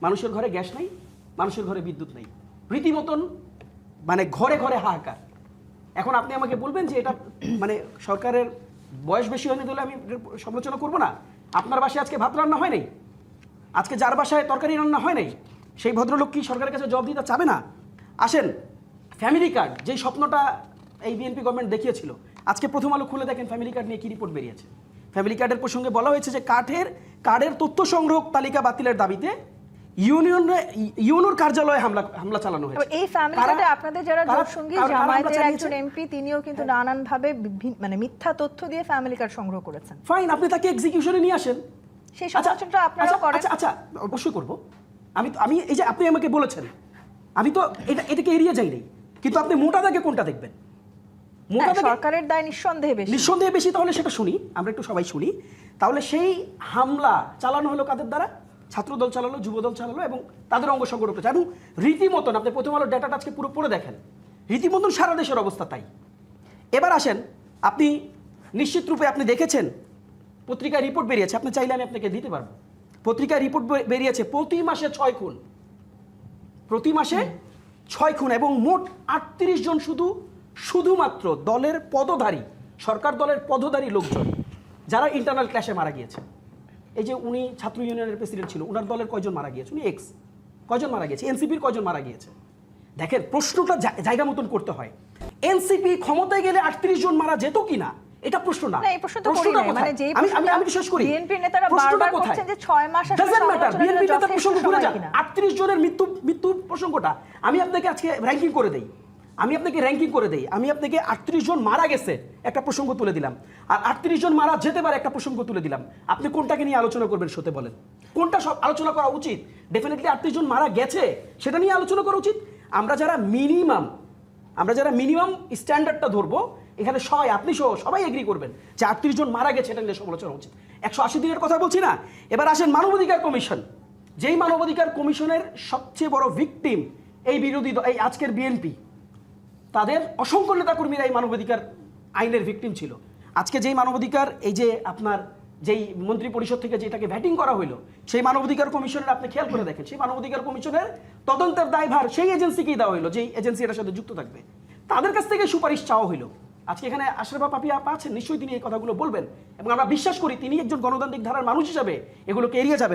মানুষের ঘরে গ্যাস নাই, মানুষের ঘরে বিদ্যুৎ নেই, রীতিমতন মানে ঘরে ঘরে হাহাকার। এখন আপনি আমাকে বলবেন যে এটা মানে সরকারের বয়স বেশি হয়নি বলে আমি সমালোচনা করব না। আপনার বাসায় আজকে ভাত রান্না হয় নাই, আজকে যার বাসায় তরকারি রান্না হয় নাই, সেই ভদ্রলোক কি সরকারের কাছে জবাব দিতে চাবে না? আসেন, ফ্যামিলি কার্ড যেই স্বপ্নটা এই বিএনপি গভর্নমেন্ট দেখিয়েছিল, আজকে প্রথম আলো খুলে দেখেন ফ্যামিলি কার্ড নিয়ে কি রিপোর্ট বেরিয়েছে। ফ্যামিলি কার্ডের প্রসঙ্গে বলা হয়েছে যে কার্ডের তথ্য সংগ্রহ তালিকা বাতিলের দাবিতে ইউনোর কার্যালয়ে হামলা চালানো হয়েছে। এই ফ্যামিলি কার্ডে আপনাদের যারা জোটসঙ্গী জামায়াতের একজন এমপি তিনিও কিন্তু নানানভাবে মানে মিথ্যা তথ্য দিয়ে ফ্যামিলি কার্ড সংগ্রহ করেছেন। ফাইন, আপনি তাকে এক্সিকিউশনে নিয়ে আসেন, সেই সমালোচনাটা আপনারাও করেন। আচ্ছা, অবশ্যই করব। আমি এই যে আপনি আমাকে বলেছেন, আমি তো এটাকে এড়িয়ে যাইনি, কিন্তু আপনি মোটা দাগে কোনটা দেখবেন? সরকারের দায় নিঃসন্দেহে বেশি। তাহলে সেটা শুনি, আমরা একটু সবাই শুনি। তাহলে সেই হামলা চালানো হলো কাদের দ্বারা? ছাত্রদল চালালো, যুবদল চালালো এবং তাদের অঙ্গ সংগঠন করেছে। এবং রীতিমতন আপনি প্রথম আলো ডেটাটা আজকে পুরো পড়ে দেখেন, রীতিমতন সারা দেশের অবস্থা তাই। এবার আসেন, আপনি নিশ্চিত রূপে আপনি দেখেছেন পত্রিকায় রিপোর্ট বেরিয়েছে, আপনি চাইলে আমি আপনাকে দিতে পারবো। পত্রিকায় রিপোর্ট বেরিয়েছে প্রতি মাসে 6 খুন, প্রতি মাসে 6 খুন এবং মোট 38 জন শুধুমাত্র দলের পদধারী, সরকার দলের পদধারী লোকজন যারা ইন্টারনাল ক্ল্যাশে মারা গিয়েছে। এই যে উনি ছাত্র ইউনিয়নের প্রেসিডেন্ট ছিল, ওনার দলের কয়জন মারা গিয়েছে? উনি কয়জন মারা গিয়েছে? এনসিপির কয়জন মারা গিয়েছে? দেখেন, প্রশ্নটা জায়গা মতন করতে হয়। এনসিপি ক্ষমতায় গেলে 38 জন মারা যেত কিনা এটা প্রশ্ন না। আমি শেষ করি। বিএনপি নেতারা বারবার বলছেন যে 6 মাস বিএনপি নেতার প্রসঙ্গ ভুলে যান। 38 জনের মৃত্যু প্রসঙ্গটা আমি আপনাকে আজকে র্যাঙ্কিং করে দেই। আমি আপনাকে 38 জন মারা গেছে একটা প্রসঙ্গ তুলে দিলাম, আর 38 জন মারা যেতে পারে একটা প্রসঙ্গ তুলে দিলাম। আপনি কোনটাকে নিয়ে আলোচনা করবেন সতে বলেন? কোনটা সব আলোচনা করা উচিত? ডেফিনেটলি 38 জন মারা গেছে সেটা নিয়ে আলোচনা করা উচিত। আমরা যারা মিনিমাম স্ট্যান্ডার্ডটা ধরবো, এখানে আপনি সহ সবাই এগ্রি করবেন যে 38 জন মারা গেছে, এটা নিয়ে সমালোচনা উচিত। 180 দিনের কথা বলছি না। এবার আসেন মানবাধিকার কমিশন, যেই মানবাধিকার কমিশনের সবচেয়ে বড় ভিকটিম এই আজকের বিএনপি, তাদের অসংখ্য নেতাকর্মীরা এই মানবাধিকার আইনের ভিকটিম ছিল। আজকে যেই মানবাধিকার এই যে আপনার যেই মন্ত্রী পরিষদ থেকে যেটাকে ভ্যাটিং করা হলো, সেই মানবাধিকার কমিশনের আপনি খেয়াল করে দেখেন, সেই মানবাধিকার কমিশনের তদন্তের দায়ভার সেই এজেন্সিকেই দেওয়া হলো, যেই এজেন্সি এটার সাথে যুক্ত থাকবে। তাদের কাছ থেকে সুপারিশ চাওয়া হলো। আজকে এখানে আশরাফ পাপি আপা আছেন, নিশ্চয়ই তিনি এই কথাগুলো বলবেন এবং আমরা বিশ্বাস করি তিনি একজন গণতান্ত্রিক ধারার মানুষ হিসাবে এগুলোকে এড়িয়ে যাবেন।